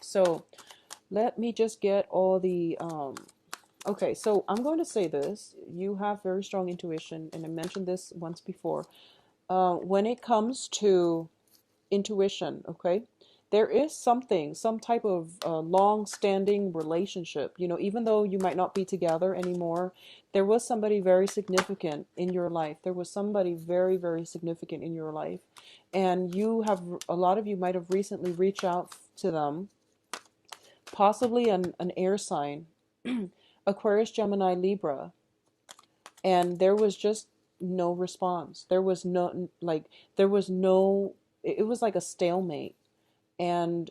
So let me just get all the okay, so I'm going to say this. You have very strong intuition, and I mentioned this once before. When it comes to intuition, okay, there is something, some type of long-standing relationship. Even though you might not be together anymore, there was somebody very significant in your life. There was somebody very, very significant in your life, and a lot of you might have recently reached out to them, possibly an air sign, Aquarius, Gemini, Libra, and there was just no response. There was no, like, there was no, it was like a stalemate. And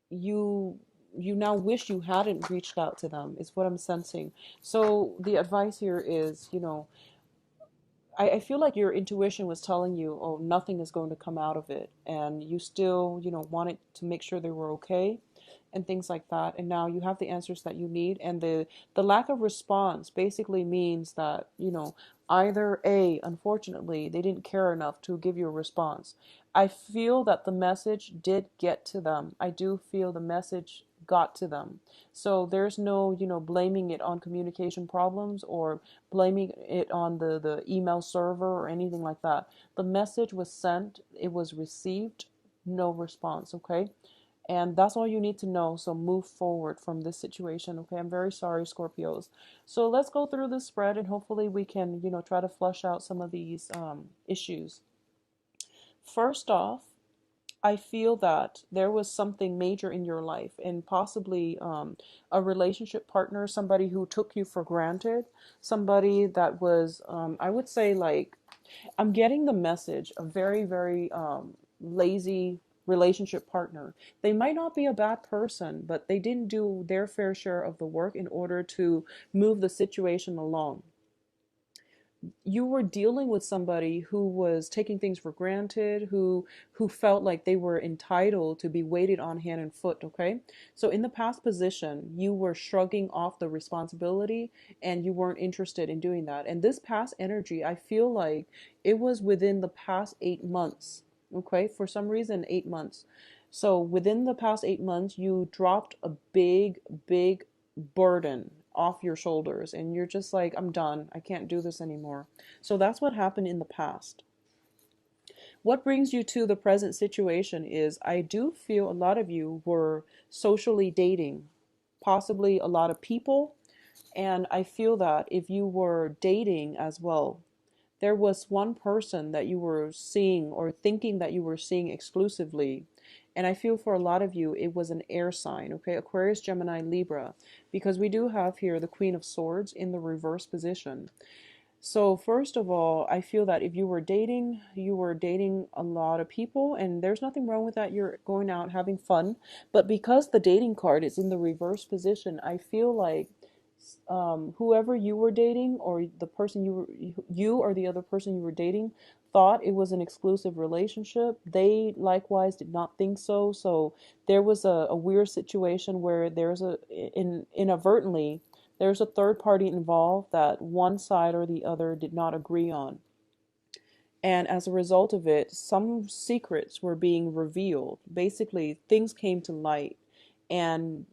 you you now wish you hadn't reached out to them, is what I'm sensing. So the advice here is, I feel like your intuition was telling you, oh, nothing is going to come out of it, and you still, wanted to make sure they were okay and things like that. And now you have the answers that you need, and the lack of response basically means that, either A, unfortunately, they didn't care enough to give you a response. I feel that the message did get to them. I do feel the message got to them. So there's no, blaming it on communication problems or blaming it on the email server or anything like that. The message was sent, it was received, no response, okay? And that's all you need to know. So move forward from this situation, okay? I'm very sorry, Scorpios. So let's go through this spread, and hopefully we can, try to flush out some of these issues. First off, I feel that there was something major in your life, and possibly a relationship partner, somebody who took you for granted, somebody that was, I would say, like, I'm getting the message, a very, very lazy relationship partner. They might not be a bad person, but they didn't do their fair share of the work in order to move the situation along. You were dealing with somebody who was taking things for granted, who felt like they were entitled to be waited on hand and foot, okay? So in the past position, you were shrugging off the responsibility, and you weren't interested in doing that. And this past energy, I feel like it was within the past 8 months, okay? For some reason, 8 months. So within the past 8 months, you dropped a big, big burden off your shoulders, and you're just like, I'm done, I can't do this anymore. So that's what happened in the past. What brings you to the present situation is, I do feel a lot of you were socially dating, possibly a lot of people. And I feel that if you were dating as well, there was one person that you were seeing or thinking that you were seeing exclusively. And I feel for a lot of you, it was an air sign, okay? Aquarius, Gemini, Libra, because we do have here the Queen of Swords in the reverse position. So first of all, I feel that if you were dating a lot of people, and there's nothing wrong with that. You're going out having fun. But because the dating card is in the reverse position, I feel like whoever you were dating, or the person you or the other person you were dating, thought it was an exclusive relationship. They likewise did not think so. So there was a weird situation where inadvertently there's a third party involved that one side or the other did not agree on. And as a result of it, some secrets were being revealed. Basically, things came to light, and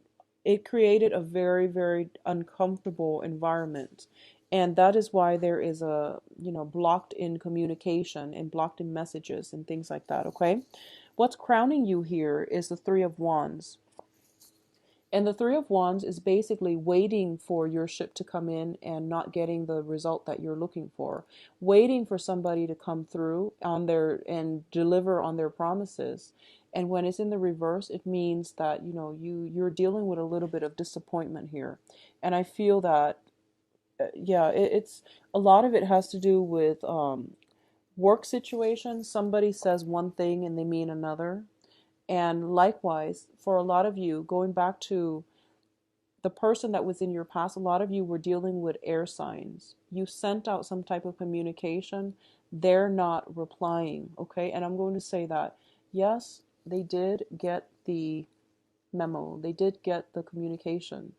it created a very, very uncomfortable environment. And that is why there is a, blocked in communication and blocked in messages and things like that, okay? What's crowning you here is the Three of Wands. And the Three of Wands is basically waiting for your ship to come in and not getting the result that you're looking for. Waiting for somebody to come through on their and deliver on their promises. And when it's in the reverse, it means that, you're dealing with a little bit of disappointment here. And I feel that, yeah, it's a lot of it has to do with work situations. Somebody says one thing and they mean another. And likewise, for a lot of you, going back to the person that was in your past, a lot of you were dealing with air signs. You sent out some type of communication. They're not replying, okay? And I'm going to say that, yes, they did get the memo. They did get the communication.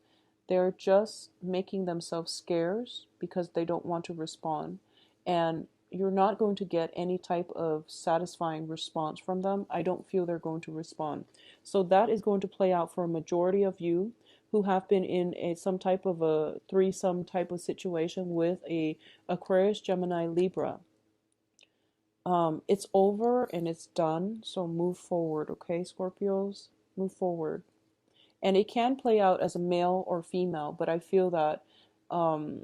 They're just making themselves scarce because they don't want to respond. And you're not going to get any type of satisfying response from them. I don't feel they're going to respond. So that is going to play out for a majority of you who have been in some type of a threesome type of situation with a Aquarius, Gemini, Libra. It's over and it's done. So move forward, okay, Scorpios? Move forward. And it can play out as a male or female, but um,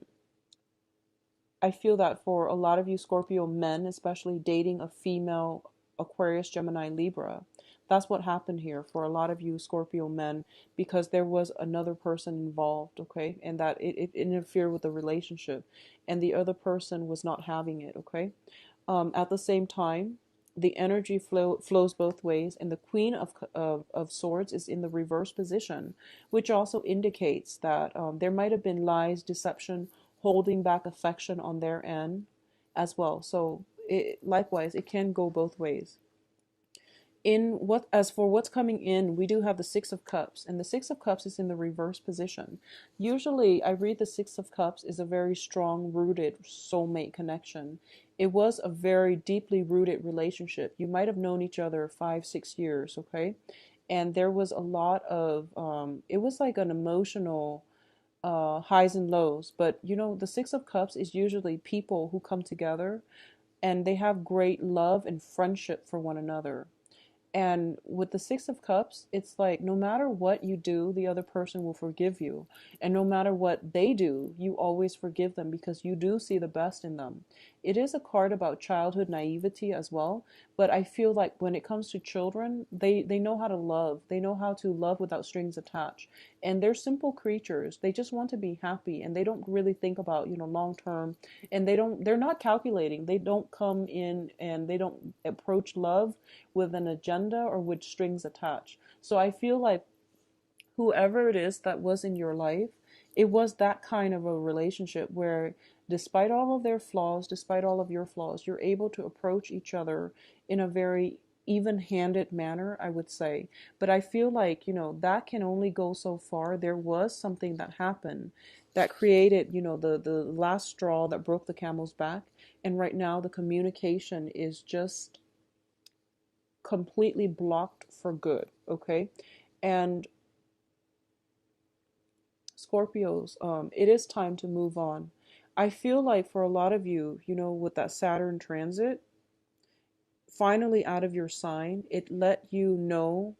I feel that for a lot of you Scorpio men, especially dating a female Aquarius, Gemini, Libra, that's what happened here for a lot of you Scorpio men, because there was another person involved, okay? And that it interfered with the relationship and the other person was not having it, okay? At the same time, the energy flows both ways, and the Queen of Swords is in the reverse position, which also indicates that there might have been lies, deception, holding back affection on their end as well. So, likewise, it can go both ways. As for what's coming in, we do have the Six of Cups, and the Six of Cups is in the reverse position. Usually I read the Six of Cups is a very strong rooted soulmate connection. It was a very deeply rooted relationship. You might have known each other 5-6 years, okay? And there was a lot of it was like an emotional highs and lows. But the Six of Cups is usually people who come together and they have great love and friendship for one another. And with the Six of Cups, it's like no matter what you do, the other person will forgive you. And no matter what they do, you always forgive them because you do see the best in them. It is a card about childhood naivety as well. But I feel like when it comes to children, they know how to love. They know how to love without strings attached. And they're simple creatures. They just want to be happy and they don't really think about, long term. And they're not calculating. They don't come in and they don't approach love with an agenda or with strings attached. So I feel like whoever it is that was in your life, it was that kind of a relationship where despite all of their flaws, despite all of your flaws, you're able to approach each other in a very even-handed manner, I would say. But I feel like, that can only go so far. There was something that happened that created, the last straw that broke the camel's back. And right now the communication is just completely blocked for good, okay? And Scorpios, it is time to move on. I feel like for a lot of you, with that Saturn transit, finally out of your sign, it let you know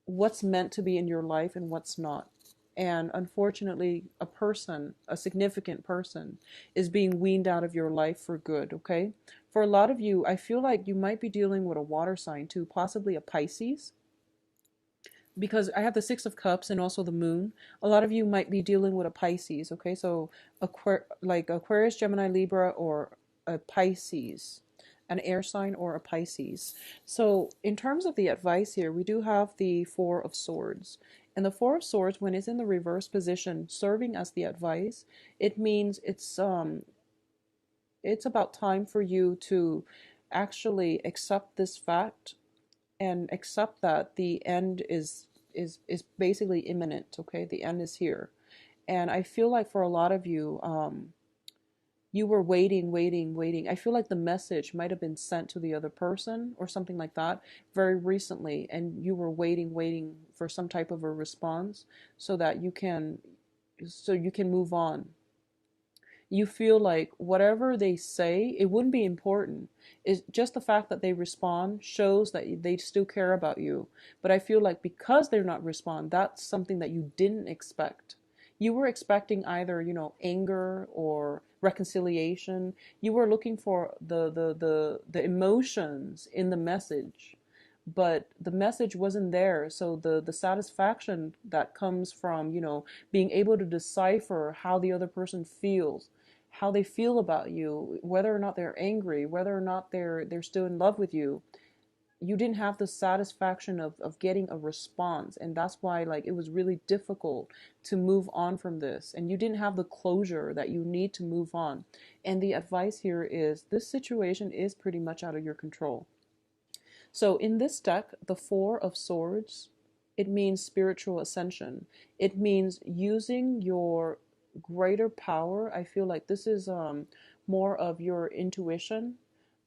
what's meant to be in your life and what's not. And unfortunately, a significant person, is being weaned out of your life for good, okay? For a lot of you, I feel like you might be dealing with a water sign too, possibly a Pisces, because I have the Six of Cups and also the Moon. A lot of you might be dealing with a Pisces, okay? So like Aquarius, Gemini, Libra, or a Pisces, an air sign or a Pisces. So in terms of the advice here, we do have the Four of Swords. And the Four of Swords, when it's in the reverse position, serving as the advice, it means it's about time for you to actually accept this fact and accept that the end is basically imminent, okay? The end is here. And I feel like for a lot of you, you were waiting. I feel like the message might have been sent to the other person or something like that very recently, and you were waiting for some type of a response so that you can move on. You feel like whatever they say, it wouldn't be important. It's just the fact that they respond shows that they still care about you. But I feel like because they're not respond, that's something that you didn't expect. You were expecting either, anger or reconciliation. You were looking for the emotions in the message, but the message wasn't there. So the satisfaction that comes from, being able to decipher how the other person feels, how they feel about you, whether or not they're angry, whether or not they're still in love with you. You didn't have the satisfaction of getting a response, and that's why like it was really difficult to move on from this, and you didn't have the closure that you need to move on. And the advice here is this situation is pretty much out of your control. So in this deck, the Four of Swords, it means spiritual ascension. It means using your greater power. I feel like this is more of your intuition,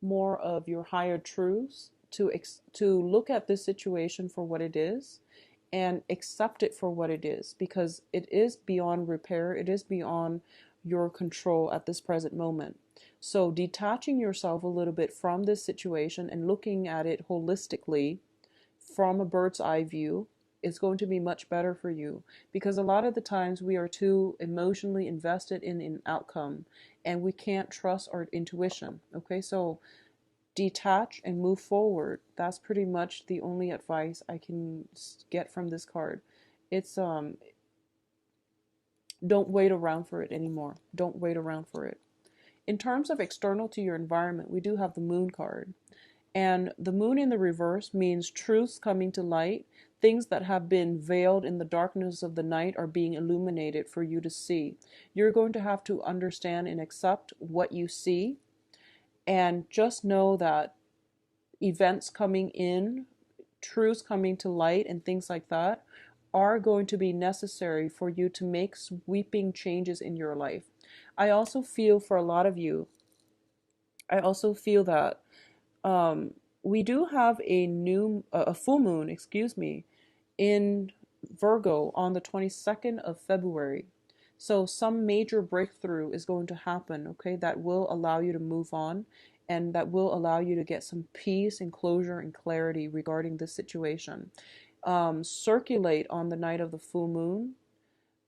more of your higher truths, to look at this situation for what it is and accept it for what it is, because it is beyond repair, it is beyond your control at this present moment. So detaching yourself a little bit from this situation and looking at it holistically from a bird's eye view is going to be much better for you, because a lot of the times we are too emotionally invested in an outcome and we can't trust our intuition. Okay, so detach and move forward. That's pretty much the only advice I can get from this card. It's don't wait around for it anymore. Don't wait around for it. In terms of external to your environment, we do have the moon card. And the moon in the reverse means truths coming to light. Things that have been veiled in the darkness of the night are being illuminated for you to see. You're going to have to understand and accept what you see, and just know that events coming in, truths coming to light, and things like that are going to be necessary for you to make sweeping changes in your life. I also feel for a lot of you, I also feel that um, we do have a full moon, excuse me, in Virgo on the 22nd of February. So some major breakthrough is going to happen, okay, that will allow you to move on and that will allow you to get some peace and closure and clarity regarding this situation. Circulate on the night of the full moon.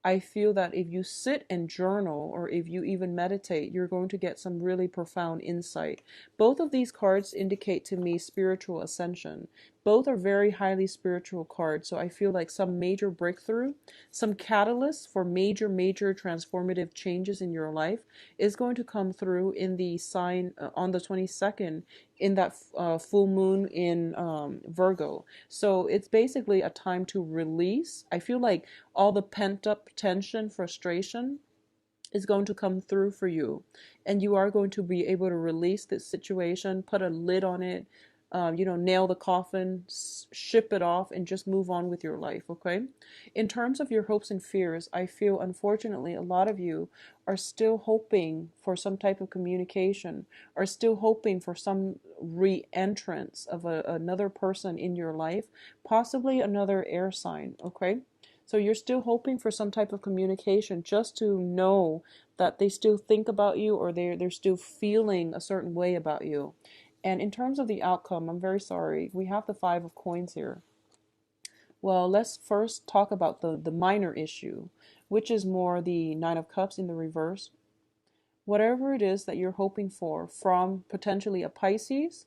I feel that if you sit and journal or if you even meditate, you're going to get some really profound insight. Both of these cards indicate to me spiritual ascension. Both are very highly spiritual cards, so I feel like some major breakthrough, some catalyst for major transformative changes in your life is going to come through in the sign on the 22nd in that full moon in Virgo. So it's basically a time to release. I feel like all the pent up tension, frustration is going to come through for you. And you are going to be able to release this situation, put a lid on it, nail the coffin, ship it off, and just move on with your life, okay? In terms of your hopes and fears, I feel unfortunately a lot of you are still hoping for some type of communication, are still hoping for some re-entrance of another person in your life, possibly another air sign, okay? So you're still hoping for some type of communication just to know that they still think about you, or they're still feeling a certain way about you. And in terms of the outcome, I'm very sorry. We have the Five of Coins here. Well, let's first talk about the minor issue, which is more the Nine of Cups in the reverse. Whatever it is that you're hoping for from potentially a Pisces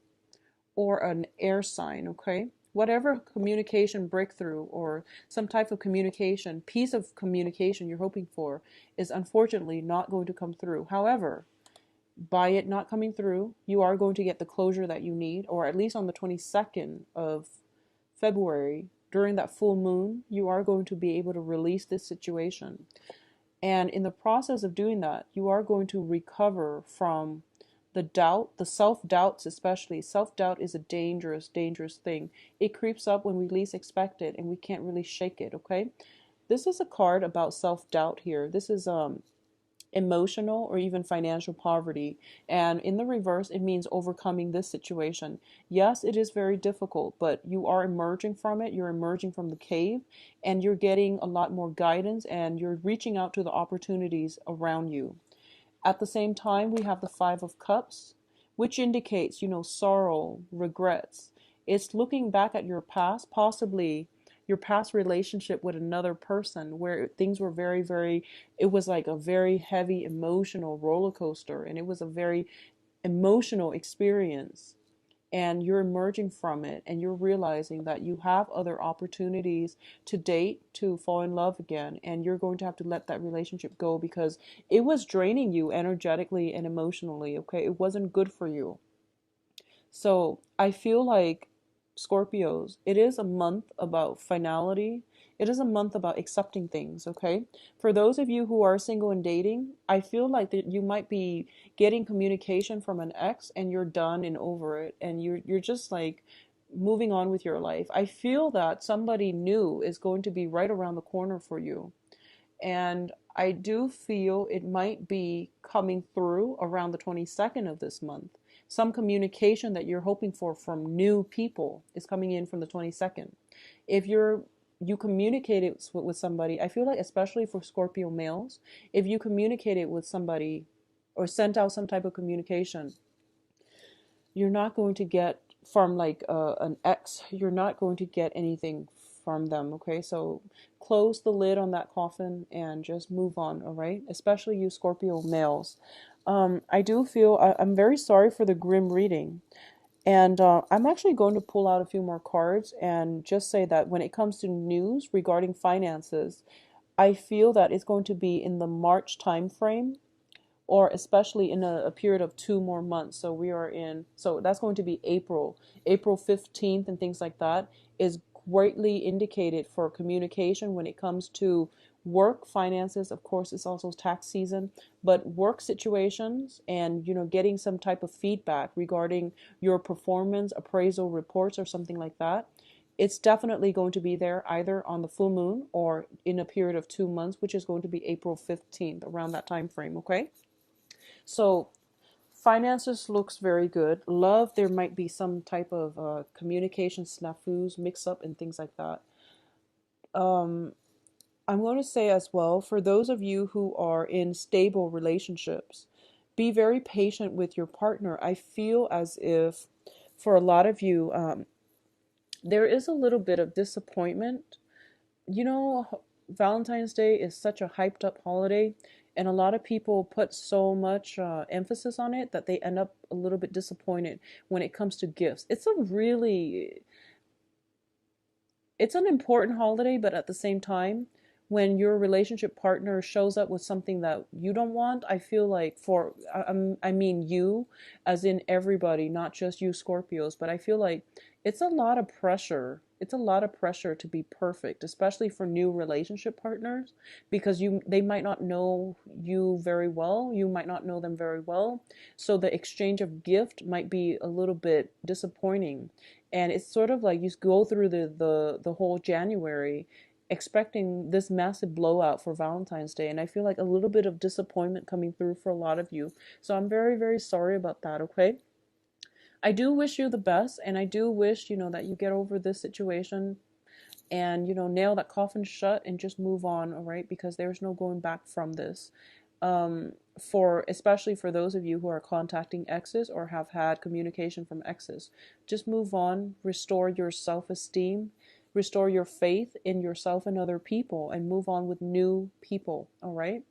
or an air sign, okay? Whatever communication breakthrough or some type of communication, piece of communication you're hoping for is unfortunately not going to come through. However, by it not coming through, you are going to get the closure that you need, or at least on the 22nd of February, during that full moon, you are going to be able to release this situation. And in the process of doing that, you are going to recover from the doubt, the self-doubts especially. Self-doubt is a dangerous thing. It creeps up when we least expect it and we can't really shake it, okay? This is a card about self-doubt here. This is emotional or even financial poverty. And in the reverse, it means overcoming this situation. Yes, it is very difficult, but you are emerging from it. You're emerging from the cave and you're getting a lot more guidance and you're reaching out to the opportunities around you. At the same time, we have the Five of Cups, which indicates, sorrow, regrets. It's looking back at your past, possibly your past relationship with another person where things were it was like a very heavy emotional roller coaster, and it was a very emotional experience, and you're emerging from it and you're realizing that you have other opportunities to date, to fall in love again, and you're going to have to let that relationship go because it was draining you energetically and emotionally, okay? It wasn't good for you. So I feel like, Scorpios, it is a month about finality. It is a month about accepting things, okay? For those of you who are single and dating, I feel like that you might be getting communication from an ex and you're done and over it and you're just like moving on with your life. I feel that somebody new is going to be right around the corner for you. And I do feel it might be coming through around the 22nd of this month. Some communication that you're hoping for from new people is coming in from the 22nd. If you communicate it with somebody, I feel like especially for Scorpio males, if you communicate it with somebody or sent out some type of communication, you're not going to get from like an ex, you're not going to get anything from them. Okay, so close the lid on that coffin and just move on. All right, especially you Scorpio males. I do feel I'm very sorry for the grim reading, and I'm actually going to pull out a few more cards and just say that when it comes to news regarding finances, I feel that it's going to be in the March time frame, or especially in a period of 2 more months. So we are in, so that's going to be April 15th, and things like that is greatly indicated for communication when it comes to work, finances. Of course, it's also tax season, but work situations and, getting some type of feedback regarding your performance, appraisal reports, or something like that. It's definitely going to be there either on the full moon or in a period of 2 months, which is going to be April 15th, around that time frame. Okay. So finances looks very good. Love, there might be some type of communication snafus, mix up, and things like that. Um, I'm going to say as well, for those of you who are in stable relationships, be very patient with your partner. I feel as if for a lot of you, there is a little bit of disappointment. you know, Valentine's Day is such a hyped up holiday, and a lot of people put so much emphasis on it that they end up a little bit disappointed when it comes to gifts. It's an important holiday, but at the same time, when your relationship partner shows up with something that you don't want, I feel like I mean you, as in everybody, not just you Scorpios, but I feel like it's a lot of pressure. It's a lot of pressure to be perfect, especially for new relationship partners, because they might not know you very well. You might not know them very well. So the exchange of gift might be a little bit disappointing, and it's sort of like you go through the whole January expecting this massive blowout for Valentine's Day, and I feel like a little bit of disappointment coming through for a lot of you. So I'm very, very sorry about that. Okay, I do wish you the best, and I do wish, that you get over this situation and, nail that coffin shut and just move on. All right, because there's no going back from this. For especially for those of you who are contacting exes or have had communication from exes, just move on, restore your self-esteem, restore your faith in yourself and other people, and move on with new people. All right.